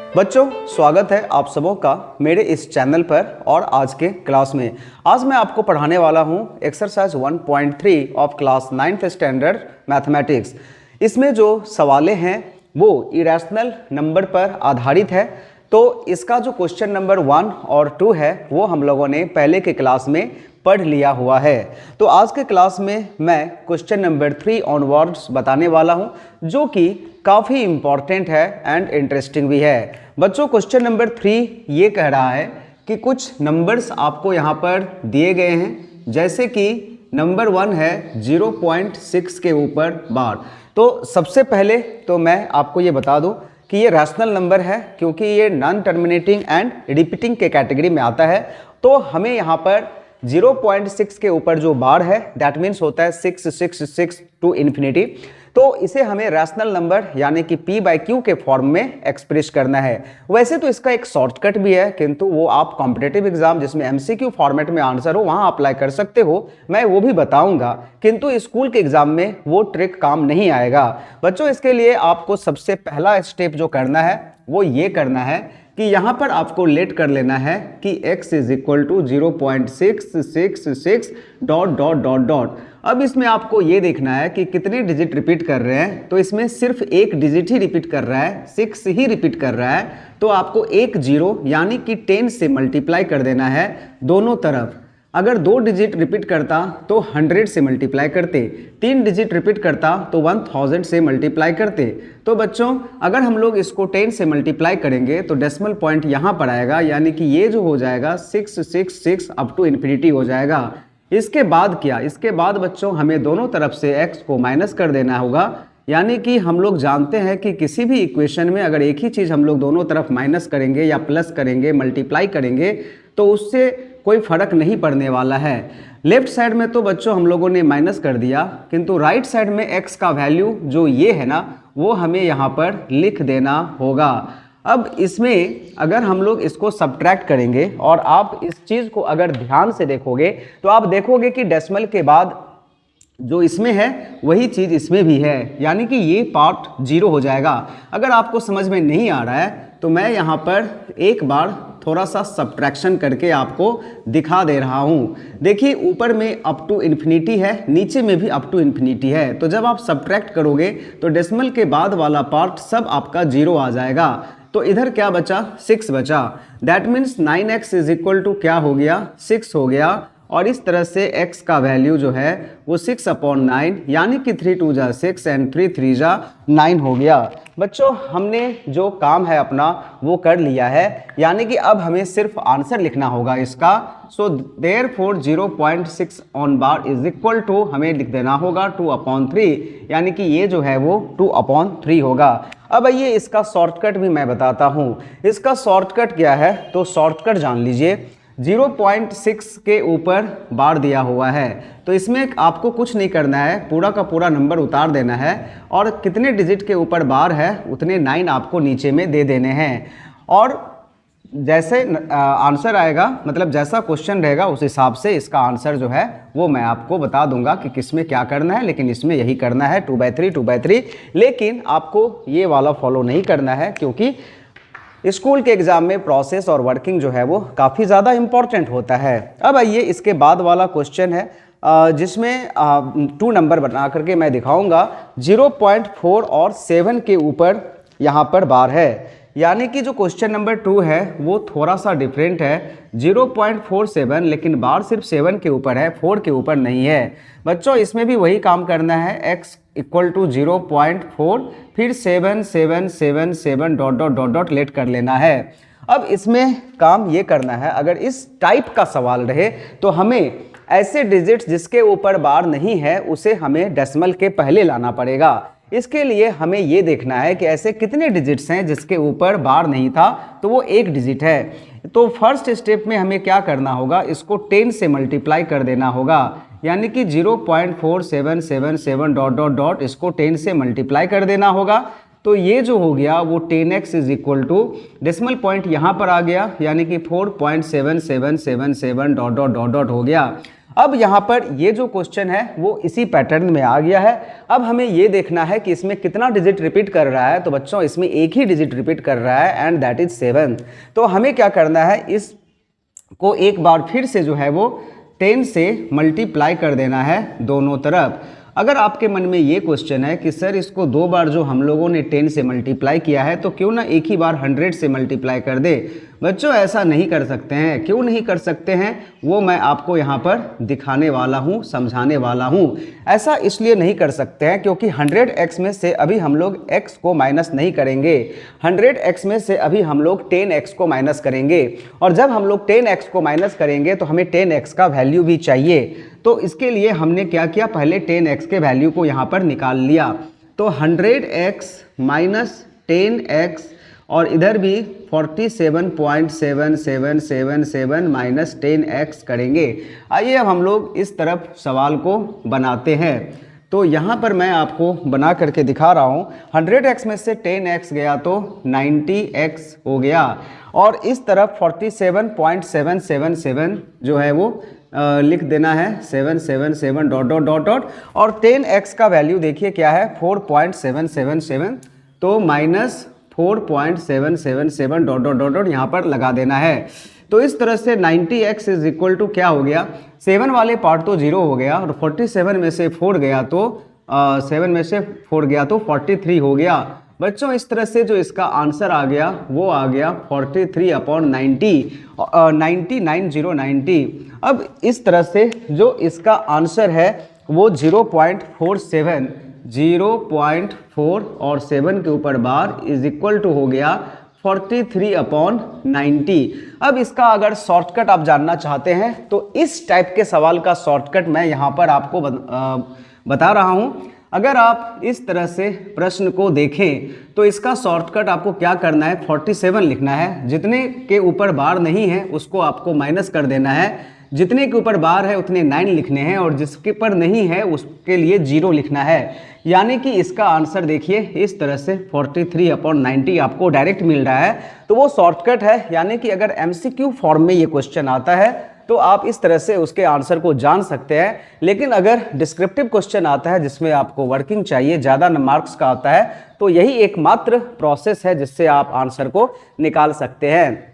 बच्चों, स्वागत है आप सबों का मेरे इस चैनल पर और आज के क्लास में। आज मैं आपको पढ़ाने वाला हूं exercise 1.3 of class 9th standard mathematics. इसमें जो सवालें हैं वो इरेशनल नंबर पर आधारित है। तो इसका जो क्वेश्चन नंबर 1 और 2 है वो हम लोगों ने पहले के क्लास में पढ़ लिया हुआ है। तो आज के क्लास में मैं क्वेश्चन नंबर 3 ऑनवर्ड्स बताने वाला हूं, जो कि काफ़ी इम्पॉर्टेंट है एंड इंटरेस्टिंग भी है। बच्चों, क्वेश्चन नंबर 3 ये कह रहा है कि कुछ नंबर्स आपको यहाँ पर दिए गए हैं, जैसे कि नंबर 1 है 0.6 के ऊपर बार। तो सबसे पहले तो मैं आपको ये बता दूं कि ये रैशनल नंबर है, क्योंकि ये नॉन टर्मिनेटिंग एंड रिपीटिंग के कैटेगरी में आता है। तो हमें यहाँ पर 0.6 के ऊपर जो बार है दैट मीन्स होता है 666 टू इन्फिनिटी। तो इसे हमें रैशनल नंबर यानी कि p/q के फॉर्म में एक्सप्रेस करना है। वैसे तो इसका एक शॉर्टकट भी है, किंतु वो आप कॉम्पिटिटिव एग्जाम जिसमें MCQ फॉर्मेट में आंसर हो वहां अप्लाई कर सकते हो, मैं वो भी बताऊंगा। किंतु स्कूल के एग्जाम में वो ट्रिक काम नहीं आएगा। बच्चों, इसके लिए आपको सबसे पहला स्टेप जो करना है वो ये करना है कि यहाँ पर आपको लेट कर लेना है कि x is equal to 0.666 dot dot dot dot. अब इसमें आपको ये देखना है कि कितने डिजिट रिपीट कर रहे हैं। तो इसमें सिर्फ एक डिजिट ही रिपीट कर रहा है, 6 ही रिपीट कर रहा है। तो आपको एक 0 यानी कि 10 से मल्टीप्लाई कर देना है दोनों तरफ। अगर 2 डिजिट रिपीट करता तो 100 से मल्टीप्लाई करते, 3 डिजिट रिपीट करता तो 1000 से मल्टीप्लाई करते। तो बच्चों, अगर हम लोग इसको 10 से मल्टीप्लाई करेंगे तो डेसिमल पॉइंट यहाँ पर आएगा, यानी कि ये जो हो जाएगा 666 अप टू इन्फिनिटी हो जाएगा। इसके बाद क्या, इसके बाद बच्चों हमें दोनों तरफ से x को माइनस कर देना होगा। यानी कि हम लोग जानते हैं कि किसी भी इक्वेशन में अगर एक ही चीज़ हम लोग दोनों तरफ माइनस करेंगे या प्लस करेंगे, मल्टीप्लाई करेंगे, तो उससे कोई फर्क नहीं पड़ने वाला है। लेफ्ट साइड में तो बच्चों हम लोगों ने माइनस कर दिया, किंतु राइट साइड में x का वैल्यू जो ये है ना, वो हमें यहाँ पर लिख देना होगा। अब इसमें अगर हम लोग इसको सब्ट्रैक्ट करेंगे और आप इस चीज़ को अगर ध्यान से देखोगे तो आप देखोगे कि डेसिमल के बाद जो इसमें है वही चीज़ इसमें भी है, यानी कि ये पार्ट 0 हो जाएगा। अगर आपको समझ में नहीं आ रहा है तो मैं यहाँ पर एक बार थोड़ा सा सब्ट्रैक्शन करके आपको दिखा दे रहा हूँ। देखिए, ऊपर में अप टू इन्फिनिटी है, नीचे में भी अप टू इन्फिनिटी है। तो जब आप सब्ट्रैक्ट करोगे तो डेसिमल के बाद वाला पार्ट सब आपका 0 आ जाएगा। तो इधर क्या बचा, 6 बचा। That means 9x is equal to क्या हो गया, 6 हो गया। और इस तरह से x का वैल्यू जो है वो 6/9 यानी कि 3 2 जा 6 एंड 3 3 जा 9 हो गया। बच्चों, हमने जो काम है अपना वो कर लिया है, यानी कि अब हमें सिर्फ आंसर लिखना होगा इसका। So therefore 0.6 on bar is equal to हमें लिख देना होगा 2/3, यानी कि ये जो है वो 2/3 होगा। अब आइए इसका शॉर्टकट भी मैं बताता हूँ। इसका शॉर्टकट क्या है, तो शॉर्टकट जान लीजिए। 0.6 के ऊपर बार दिया हुआ है, तो इसमें आपको कुछ नहीं करना है, पूरा का पूरा नंबर उतार देना है और कितने डिजिट के ऊपर बार है उतने 9 आपको नीचे में दे देने हैं। और जैसे आंसर आएगा, मतलब जैसा क्वेश्चन रहेगा उस हिसाब से इसका आंसर जो है वो मैं आपको बता दूंगा कि किसमें क्या करना है। लेकिन इसमें यही करना है 2/3 2/3। लेकिन आपको ये वाला फॉलो नहीं करना है, क्योंकि स्कूल के एग्ज़ाम में प्रोसेस और वर्किंग जो है वो काफ़ी ज़्यादा इम्पॉर्टेंट होता है। अब आइए इसके बाद वाला क्वेश्चन है, जिसमें 2 नंबर बना करके मैं दिखाऊंगा। 0.4 और 7 के ऊपर यहाँ पर बार है, यानी कि जो क्वेश्चन नंबर 2 है वो थोड़ा सा डिफरेंट है। 0.47 लेकिन बार सिर्फ 7 के ऊपर है, 4 के ऊपर नहीं है। बच्चों, इसमें भी वही काम करना है, x इक्वल टू 0.4 फिर 7 7 7 7 dot dot dot dot let कर लेना है। अब इसमें काम ये करना है, अगर इस टाइप का सवाल रहे तो हमें ऐसे डिजिट्स जिसके ऊपर बार नहीं है उसे हमें डेसिमल के पहले लाना पड़ेगा। इसके लिए हमें ये देखना है कि ऐसे कितने डिजिट्स हैं जिसके ऊपर बार नहीं था, तो वो एक डिजिट है। तो फर्स्ट स्टेप में हमें क्या करना होगा, इसको 10 से मल्टीप्लाई कर देना होगा, यानी कि 0.4777 डॉट डॉट डॉट इसको 10 से मल्टीप्लाई कर देना होगा। तो ये जो हो गया वो 10x is equal to decimal point यहाँ पर आ गया, यानी कि 4.7777 डॉट डॉट डॉट डॉट हो गया। अब यहाँ पर ये जो क्वेश्चन है वो इसी पैटर्न में आ गया है। अब हमें ये देखना है कि इसमें कितना डिजिट रिपीट कर रहा है। तो बच्चों इसमें एक ही डिजिट रिपीट कर रहा है एंड दैट इज 7। तो हमें क्या करना है, इसको एक बार फिर से जो है वो 10 से मल्टीप्लाई कर देना है दोनों तरफ। अगर आपके मन में ये क्वेश्चन है कि सर इसको 2 बार जो हम लोगों ने 10 से मल्टीप्लाई किया है तो क्यों ना एक ही बार 100 से मल्टीप्लाई कर दे। बच्चों ऐसा नहीं कर सकते हैं। क्यों नहीं कर सकते हैं वो मैं आपको यहाँ पर दिखाने वाला हूँ, समझाने वाला हूँ। ऐसा इसलिए नहीं कर सकते हैं क्योंकि 100x में से अभी हम लोग x को माइनस नहीं करेंगे। 100x में से अभी हम लोग 10x को माइनस करेंगे, और जब हम लोग 10x को माइनस करेंगे तो हमें 10x का वैल्यू भी चाहिए। तो इसके लिए हमने क्या किया, पहले 10x के वैल्यू को यहाँ पर निकाल लिया। तो 100x माइनस 10x और इधर भी 47.7777 माइनस 10x करेंगे। आइए अब हम लोग इस तरफ सवाल को बनाते हैं। तो यहाँ पर मैं आपको बना करके दिखा रहा हूँ। 100x में से 10x गया तो 90x हो गया, और इस तरफ 47.777 जो है वो लिख देना है 777 डॉट डॉट डॉट डॉट, और 10x का वैल्यू देखिए क्या है 4.777, तो minus 4.777 dot dot dot dot यहाँ पर लगा देना है। तो इस तरह से 90x इज इक्वल टू क्या हो गया, 7 वाले पार्ट तो 0 हो गया, और 47 में से 4 गया तो 7 में से 4 गया तो 43 हो गया। बच्चों इस तरह से जो इसका आंसर आ गया वो आ गया 43/90, 90। अब इस तरह से जो इसका आंसर है वो 0.47, 0.4 और 7 के ऊपर बार इज इक्वल टू हो गया 43/90। अब इसका अगर शॉर्टकट आप जानना चाहते हैं तो इस टाइप के सवाल का शॉर्टकट मैं यहाँ पर आपको बता रहा हूँ। अगर आप इस तरह से प्रश्न को देखें तो इसका शॉर्टकट आपको क्या करना है, 47 लिखना है। जितने के ऊपर बार नहीं है उसको आपको माइनस कर देना है, जितने के ऊपर बार है उतने 9 लिखने हैं, और जिसके पर नहीं है उसके लिए 0 लिखना है। यानी कि इसका आंसर देखिए इस तरह से 43/90 आपको डायरेक्ट मिल रहा है। तो वो शॉर्टकट है। यानी कि अगर MCQ फॉर्म में ये क्वेश्चन आता है तो आप इस तरह से उसके आंसर को जान सकते हैं। लेकिन अगर डिस्क्रिप्टिव क्वेश्चन आता है जिसमें आपको वर्किंग चाहिए, ज़्यादा मार्क्स का आता है, तो यही एकमात्र प्रोसेस है जिससे आप आंसर को निकाल सकते हैं।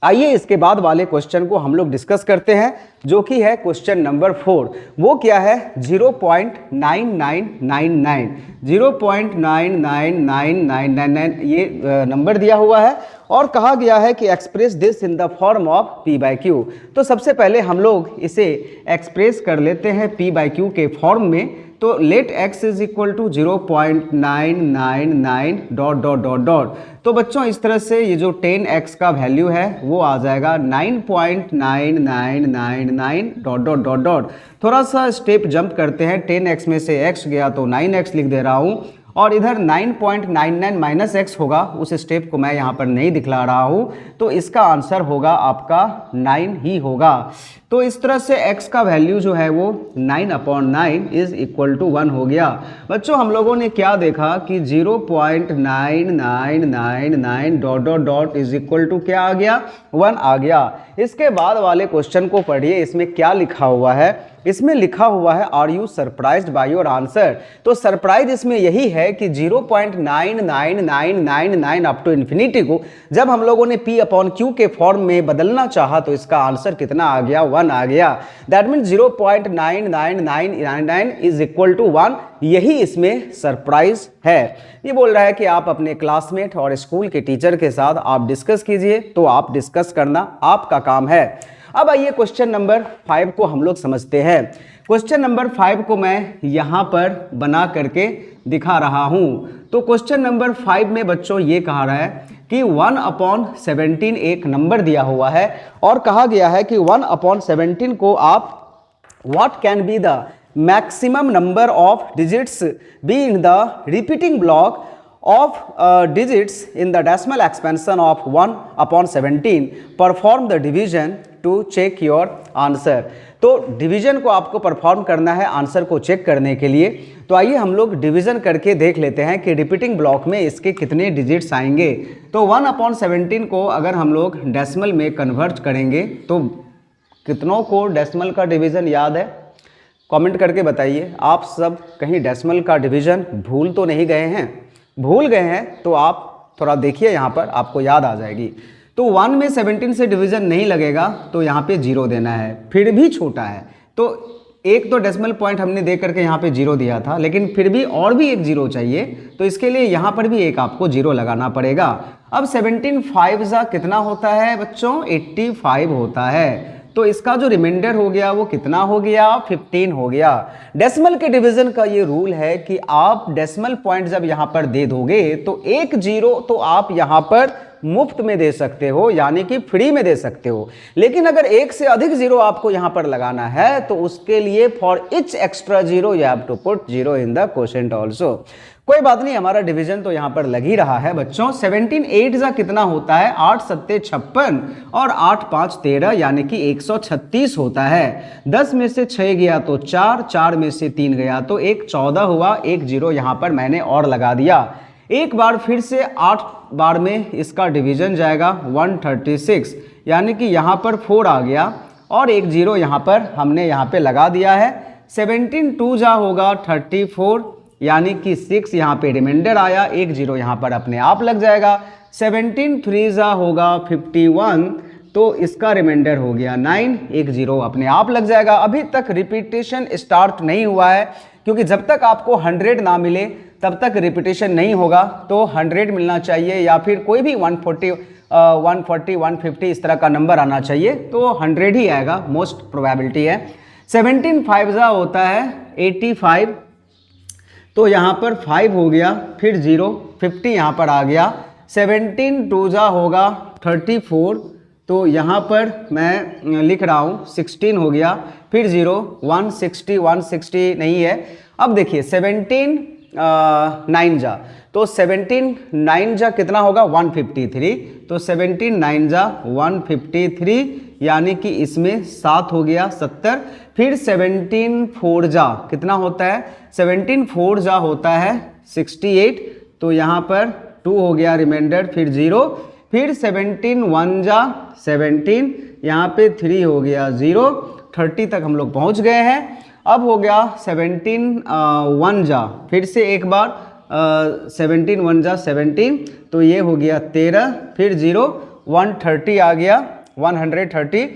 आइए इसके बाद वाले क्वेश्चन को हम लोग डिस्कस करते हैं, जो कि है क्वेश्चन नंबर 4। वो क्या है, 0.9999, 0.999999 ये नंबर दिया हुआ है, और कहा गया है कि express this in the form of p/q। तो सबसे पहले हम लोग इसे एक्सप्रेस कर लेते हैं p/q के फॉर्म में। तो let x is equal to 0.999 dot dot dot dot. तो बच्चों इस तरह से ये जो 10x का वैल्यू है वो आ जाएगा 9.9999 डॉट डॉट डॉट डॉट। थोड़ा सा स्टेप जंप करते हैं, 10x में से x गया तो 9x लिख दे रहा हूँ, और इधर 9.99 माइनस x होगा, उस स्टेप को मैं यहाँ पर नहीं दिखला रहा हूँ। तो इसका आंसर होगा आपका 9 ही होगा। तो इस तरह से x का वैल्यू जो है वो 9/9 इज इक्वल टू 1 हो गया। बच्चों हम लोगों ने क्या देखा कि 0.9999 dot dot dot is equal to क्या आ गया, 1 आ गया। इसके बाद वाले क्वेश्चन को पढ़िए, इसमें क्या लिखा हुआ है। इसमें लिखा हुआ है are you surprised by your answer. तो सरप्राइज इसमें यही है कि 0.99999 अप टू इन्फिनिटी को जब हम लोगों ने p/q के फॉर्म में बदलना चाहा तो इसका आंसर कितना आ गया, 1 आ गया। That means 0.99999 is equal to 1। यही इसमें सरप्राइज है। ये बोल रहा है कि आप अपने क्लासमेट और स्कूल के टीचर के साथ आप डिस्कस कीजिए, तो आप डिस्कस करना आपका काम है। अब आइए क्वेश्चन नंबर 5 को हम लोग समझते हैं। क्वेश्चन नंबर 5 को मैं यहाँ पर बना करके दिखा रहा हूँ। तो क्वेश्चन नंबर 5 में बच्चों ये कहा रहा है कि 1/17 एक नंबर दिया हुआ है, और कहा गया है कि 1/17 को आप what can be the maximum number of digits be in the repeating block of digits in the decimal expansion of 1/17 perform the division to check your answer। तो डिवीजन को आपको परफॉर्म करना है आंसर को चेक करने के लिए। तो आइए हम लोग डिवीजन करके देख लेते हैं कि रिपीटिंग ब्लॉक में इसके कितने डिजिट्स आएंगे। तो 1/17 को अगर हम लोग डेसिमल में कन्वर्ट करेंगे तो कितनों को डेसिमल का डिवीज़न याद है? कमेंट करके बताइए। आप सब कहीं डेसिमल का डिवीज़न भूल तो नहीं गए हैं? भूल गए हैं तो आप थोड़ा देखिए, यहाँ पर आपको याद आ जाएगी। तो 1 में 17 से डिवीज़न नहीं लगेगा तो यहाँ पे 0 देना है, फिर भी छोटा है। तो एक तो डेसिमल पॉइंट हमने दे करके यहाँ पे 0 दिया था, लेकिन फिर भी और भी एक 0 चाहिए, तो इसके लिए यहाँ पर भी एक आपको 0 लगाना पड़ेगा। अब 17 5 जा कितना होता है बच्चों? 85 होता है। तो इसका जो रिमाइंडर हो गया वो कितना हो गया? 15 हो गया। डेसिमल के डिवीजन का ये रूल है कि आप डेसिमल पॉइंट जब यहां पर दे दोगे तो एक 0 तो आप यहां पर मुफ्त में दे सकते हो, यानी कि फ्री में दे सकते हो। लेकिन अगर एक से अधिक 0 आपको यहां पर लगाना है तो उसके लिए for each extra 0 you have to put 0 in the quotient also. कोई बात नहीं, हमारा डिवीजन तो यहां पर लग ही रहा है बच्चों। 17 8 जा कितना होता है? 8 7 56 और 8 5 13, यानी कि 136 होता है। 10 में से 6 गया तो 4, 4 में से 3 गया तो 1, 14 हुआ। एक 0 यहां पर मैंने और लगा दिया। एक बार फिर से 8 बार में इसका डिवीजन जाएगा 136, यानी कि यहां पर 4 आ गया और एक 0 यहां पर हमने यहां पे लगा दिया है। 17 2 जा होगा 34, यानी कि 6 यहाँ पे रिमाइंडर आया, एक 0 यहाँ पर अपने आप लग जाएगा। 17 3 जा होगा 51, तो इसका रिमाइंडर हो गया 9, एक 0 अपने आप लग जाएगा। अभी तक रिपीटेशन स्टार्ट नहीं हुआ है, क्योंकि जब तक आपको 100 ना मिले तब तक रिपीटेशन नहीं होगा। तो 100 मिलना चाहिए या फिर कोई भी 140 150 इस तरह का नंबर आना चाहिए, तो 100 ही आएगा, मोस्ट प्रोबेबिलिटी है। 17 5 जा होता है 85, तो यहाँ पर 5 हो गया, फिर 0 50 यहाँ पर आ गया। 17 2 जा होगा 34, तो यहाँ पर मैं लिख रहा हूँ 16 हो गया, फिर 0 160 नहीं है। अब देखिए 17 9 जा, तो 17 9 जा कितना होगा? 153, तो 17 9 जा 153, यानी कि इसमें 7 हो गया 70। फिर 17 4 जा कितना होता है? 17 4 जा होता है 68, तो यहाँ पर 2 हो गया रिमाइंडर, फिर 0। फिर 17 1 जा 17, यहाँ पे 3 हो गया 0, 30 तक हम लोग पहुँच गए हैं। अब हो गया 17 1 जा, फिर से एक बार 17 1 जा 17, तो ये हो गया 13, फिर 0 130 आ गया 130।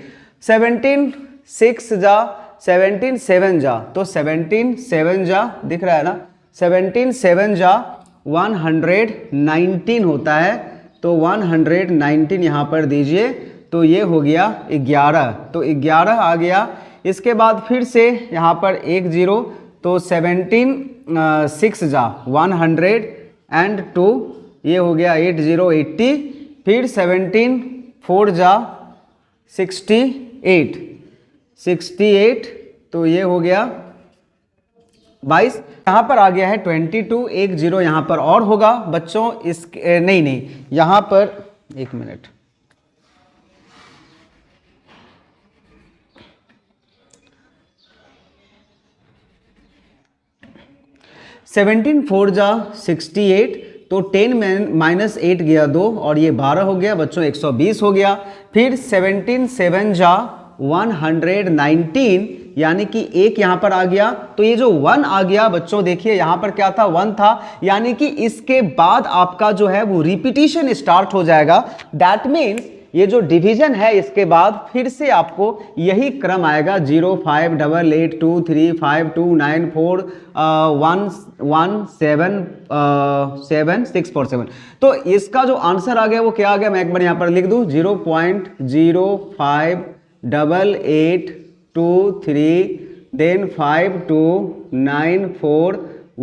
17 6 जा 17 7 जा, तो 17 7 जा दिख रहा है ना? 17 7 जा 119 होता है, तो 119 यहाँ पर दीजिए, तो ये हो गया 11, तो 11 आ गया। इसके बाद फिर से यहाँ पर एक 0, तो 17 6 जा 102, ये हो गया 80। फिर 17 4 जा 68, तो ये हो गया 22। यहाँ पर आ गया है 22, एक 0 यहाँ पर और होगा बच्चों। इस नहीं यहाँ पर एक मिनट, सेवनटीन 4 जा 68, तो 10 माइनस 8 गया 2 और ये 12 हो गया बच्चों, 120 हो गया। फिर 17 7 जा 119, यानी कि एक यहां पर आ गया, तो ये जो 1 आ गया बच्चों, देखिए यहां पर क्या था? 1 था, यानी कि इसके बाद आपका जो है वो रिपीटिशन स्टार्ट हो जाएगा। दैट मीन्स ये जो डिवीजन है इसके बाद फिर से आपको यही क्रम आएगा, 0 5 8 8 2 3 5 2 9 4 1 1 7 7 6 4 7। तो इसका जो आंसर आ गया वो क्या आ गया? मैं एक बार यहाँ पर लिख दूँ, 0.05 8 8 2 3 देन 5 2 9 4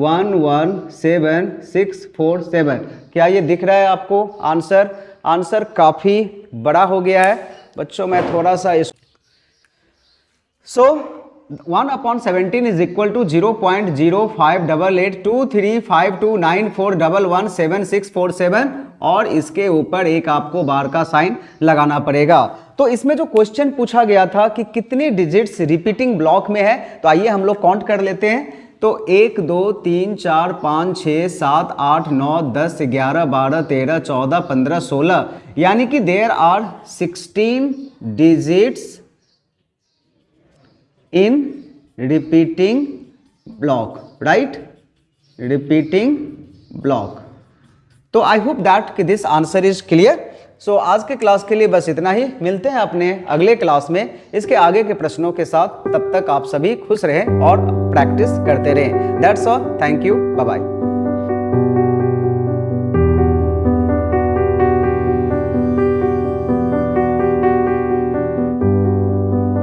1 1 7 6 4 7। क्या ये दिख रहा है आपको आंसर? आंसर काफ़ी बड़ा हो गया है बच्चों। मैं थोड़ा सा इस 1/17 इज इक्वल टू 0.05 8 8 2 3 5 2 9 4 1 1 7 6 4 7, और इसके ऊपर एक आपको बार का साइन लगाना पड़ेगा। तो इसमें जो क्वेश्चन पूछा गया था कि कितने डिजिट्स रिपीटिंग ब्लॉक में है, तो आइए हम लोग काउंट कर लेते हैं। तो 1 2 3 4 5 6 7 8 9 10 11 12 13 14 15 16, यानी कि there are 16 digits in repeating block, right, repeating block. तो आई होप दैट कि this answer is clear. So आज के क्लास के लिए बस इतना ही, मिलते हैं अपने अगले क्लास में इसके आगे के प्रश्नों के साथ। तब तक आप सभी खुश रहें और प्रैक्टिस करते रहें। That's all, thank you, bye bye.